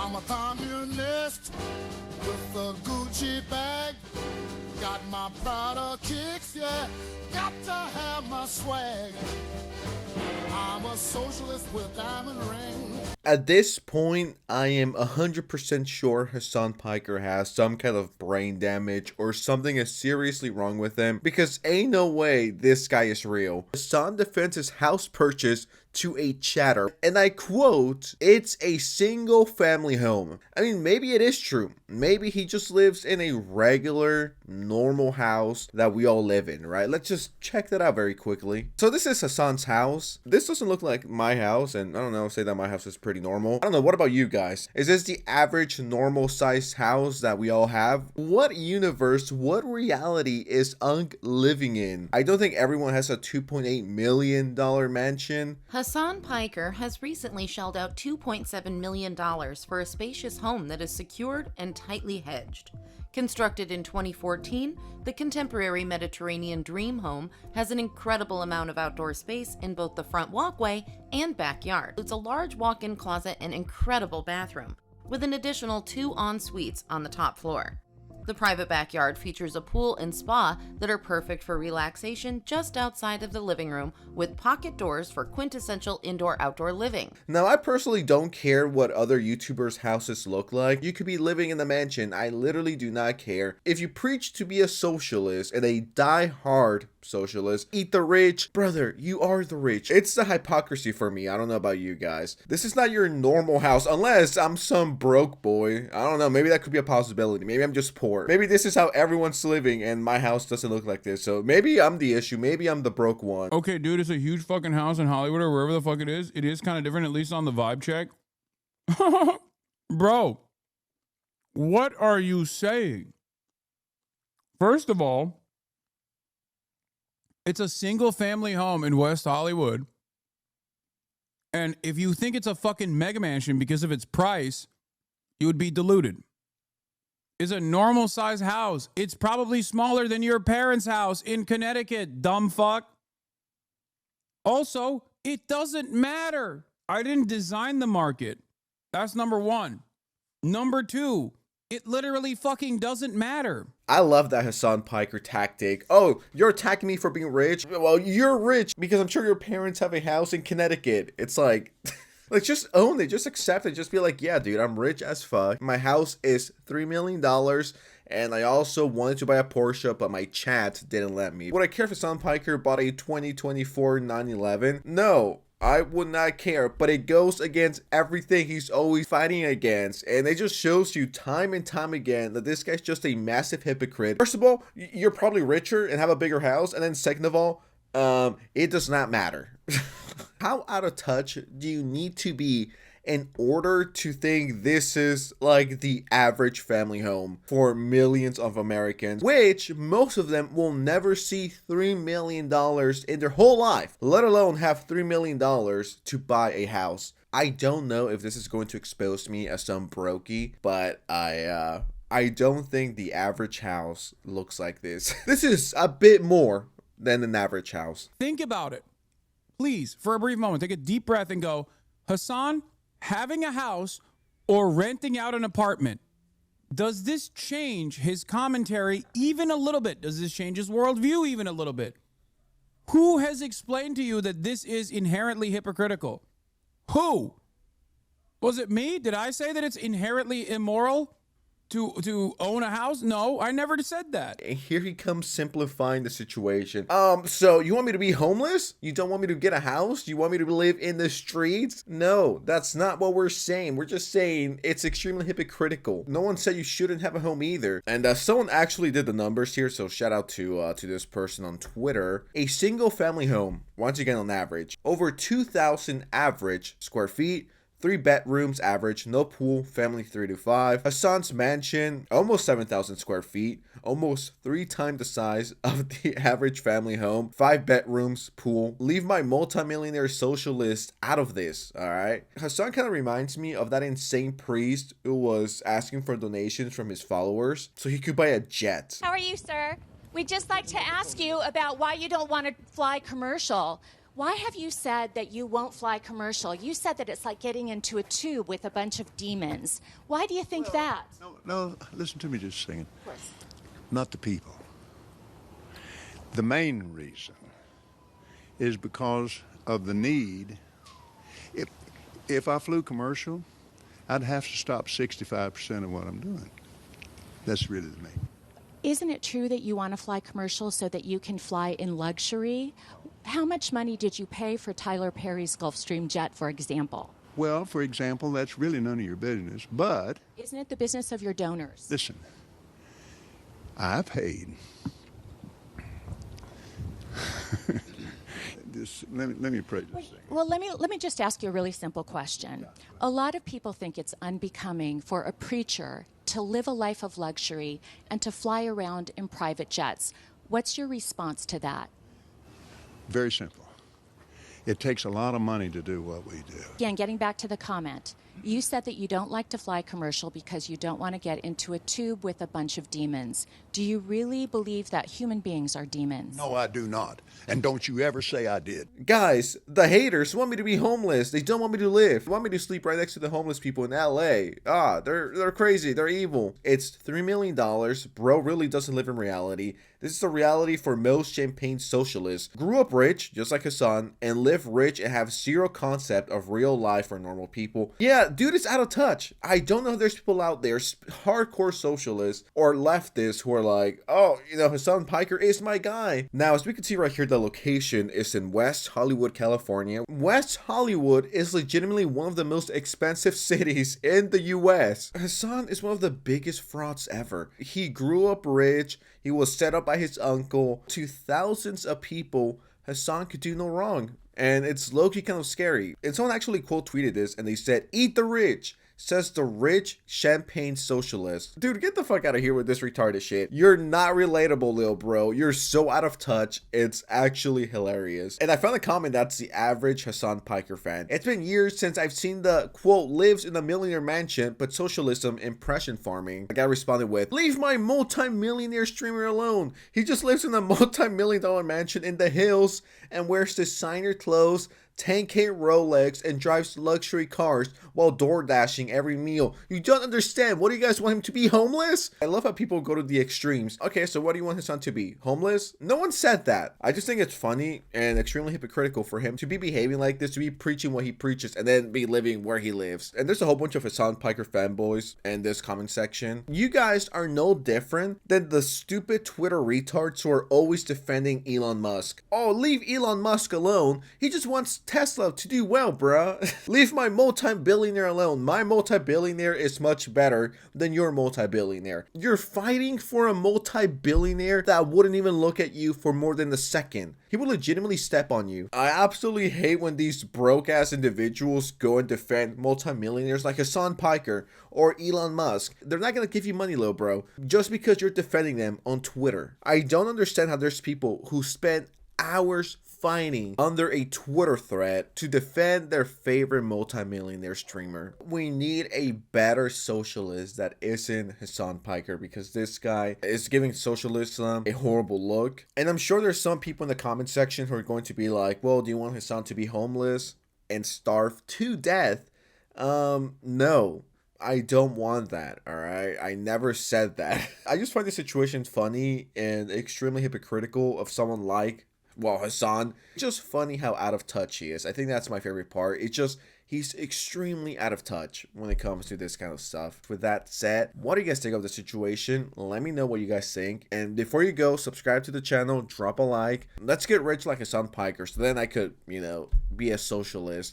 I'm a communist with a Gucci bag. Got my Prada kicks, yeah. Got to have my swag. I'm a socialist with diamond ring. At this point, I am 100% sure Hasan Piker has some kind of brain damage or something is seriously wrong with him, because ain't no way this guy is real. Hasan defends his house purchase to a chatter, and I quote, "It's a single family home." I mean, maybe it is true. Maybe he just lives in a regular, normal house that we all live in, right? Let's just check that out very quickly. So this is Hasan's house. This doesn't look like my house, and I don't know, say that my house is pretty normal. I don't know, what about you guys? Is this the average normal sized house that we all have? What universe, what reality is Unk living in? I don't think everyone has a $2.8 million mansion. Hasan Piker has recently shelled out $2.7 million for a spacious home that is secured and tightly hedged. Constructed in 2014, the contemporary Mediterranean dream home has an incredible amount of outdoor space in both the front walkway and backyard. It's a large walk-in closet and incredible bathroom, with an additional 2 en-suites on the top floor. The private backyard features a pool and spa that are perfect for relaxation just outside of the living room, with pocket doors for quintessential indoor-outdoor living. Now, I personally don't care what other YouTubers' houses look like. You could be living in the mansion. I literally do not care. If you preach to be a socialist and a die-hard socialist, eat the rich, brother, you are the rich. It's the hypocrisy for me. I don't know about you guys. This is not your normal house, unless I'm some broke boy. I don't know. Maybe that could be a possibility. Maybe I'm just poor. Maybe this is how everyone's living and my house doesn't look like this. So maybe I'm the issue. Maybe I'm the broke one. Okay, dude, it's a huge fucking house in Hollywood or wherever the fuck it is. It is kind of different, at least on the vibe check. Bro, what are you saying? First of all, it's a single family home in West Hollywood. And if you think it's a fucking mega mansion because of its price, you would be deluded. It's a normal size house. It's probably smaller than your parents' house in Connecticut, dumb fuck. Also, it doesn't matter. I didn't design the market. That's number one. Number two, it literally fucking doesn't matter. I love that Hasan Piker tactic. Oh, you're attacking me for being rich? Well, you're rich because I'm sure your parents have a house in Connecticut. It's like... Like, just own it. Just accept it. Just be like, yeah, dude, I'm rich as fuck. My house is $3 million. And I also wanted to buy a Porsche, but my chat didn't let me. Would I care if Hasan Piker bought a 2024 911? No, I would not care. But it goes against everything he's always fighting against. And it just shows you time and time again that this guy's just a massive hypocrite. First of all, you're probably richer and have a bigger house. And then second of all, it does not matter. How out of touch do you need to be in order to think this is like the average family home for millions of Americans, which most of them will never see $3 million in their whole life, let alone have $3 million to buy a house? I don't know if this is going to expose me as some brokey, but I don't think the average house looks like this. This is a bit more than an average house. Think about it. Please, for a brief moment, take a deep breath and go, Hasan, having a house or renting out an apartment, does this change his commentary even a little bit? Does this change his worldview even a little bit? Who has explained to you that this is inherently hypocritical? Who? Was it me? Did I say that it's inherently immoral to own a house? No, I never said that. And here he comes simplifying the situation. So you want me to be homeless? You don't want me to get a house? You want me to live in the streets? No, that's not what we're saying. We're just saying it's extremely hypocritical. No one said you shouldn't have a home either. And someone actually did the numbers here, so shout out to this person on Twitter. A single family home, once again on average, over 2,000 average square feet, 3 bedrooms average, no pool, family 3 to 5. Hasan's mansion, almost 7,000 square feet, almost 3 times the size of the average family home. 5 bedrooms, pool. Leave my multimillionaire socialist out of this, alright? Hasan kind of reminds me of that insane priest who was asking for donations from his followers so he could buy a jet. How are you, sir? We'd just like to ask you about why you don't want to fly commercial. Why have you said that you won't fly commercial? You said that it's like getting into a tube with a bunch of demons. Why do you think that? No, listen to me just a second. Of course. Not the people. The main reason is because of the need. If I flew commercial, I'd have to stop 65% of what I'm doing. That's really the main. Isn't it true that you want to fly commercial so that you can fly in luxury? How much money did you pay for Tyler Perry's Gulfstream jet, for example? Well, for example, that's really none of your business, but... Isn't it the business of your donors? Listen, I paid... let me pray this thing. Well, let me just ask you a really simple question. A lot of people think it's unbecoming for a preacher to live a life of luxury and to fly around in private jets. What's your response to that? Very simple. It takes a lot of money to do what we do. Again, getting back to the comment, you said that you don't like to fly commercial because you don't want to get into a tube with a bunch of demons. Do you really believe that human beings are demons? No, I do not. And don't you ever say I did. Guys, the haters want me to be homeless. They don't want me to live. They want me to sleep right next to the homeless people in LA. They're crazy. They're evil. It's $3 million. Bro really doesn't live in reality. This is the reality for most champagne socialists. Grew up rich, just like Hasan, and live rich and have zero concept of real life for normal people. Yeah, dude is out of touch. I don't know if there's people out there, hardcore socialists or leftists, who are like, oh, Hasan Piker is my guy. Now, as we can see right here, the location is in West Hollywood, California. West Hollywood is legitimately one of the most expensive cities in the US. Hasan is one of the biggest frauds ever. He grew up rich. He was set up by his uncle. To thousands of people, Hasan could do no wrong. And it's low-key kind of scary. And someone actually quote tweeted this and they said, "Eat the rich," says the rich champagne socialist. Dude, get the fuck out of here with this retarded shit. You're not relatable, lil bro. You're so out of touch. It's actually hilarious. And I found a comment that's the average Hasan Piker fan. It's been years since I've seen the, quote, lives in a millionaire mansion, but socialism impression farming. The guy responded with, "Leave my multi-millionaire streamer alone. He just lives in a multi-million-dollar mansion in the hills and wears designer clothes, 10K Rolex, and drives luxury cars while door dashing every meal. You don't understand. What do you guys want him to be, homeless?" I love how people go to the extremes. Okay, so what do you want his son to be? Homeless? No one said that. I just think it's funny and extremely hypocritical for him to be behaving like this, to be preaching what he preaches, and then be living where he lives. And there's a whole bunch of Hasan Piker fanboys in this comment section. You guys are no different than the stupid Twitter retards who are always defending Elon Musk. Oh, leave Elon Musk alone. He just wants Tesla to do well, bruh. Leave my multi-billionaire alone. My multi-billionaire is much better than your multi-billionaire. You're fighting for a multi-billionaire that wouldn't even look at you for more than a second. He would legitimately step on you. I absolutely hate when these broke-ass individuals go and defend multi-millionaires like Hasan Piker or Elon Musk. They're not gonna give you money, little bro, just because you're defending them on Twitter. I don't understand how there's people who spend hours fighting under a Twitter thread to defend their favorite multi-millionaire streamer. We need a better socialist that isn't Hasan Piker, because this guy is giving socialism a horrible look. And I'm sure there's some people in the comment section who are going to be like, well, do you want Hasan to be homeless and starve to death? No. I don't want that, alright? I never said that. I just find the situation funny and extremely hypocritical of someone like, well, Hasan. Just funny how out of touch he is. I think that's my favorite part. It's just, he's extremely out of touch when it comes to this kind of stuff. With that said, what do you guys think of the situation? Let me know what you guys think. And before you go, subscribe to the channel, drop a like. Let's get rich like Hasan Piker, so then I could, be a socialist.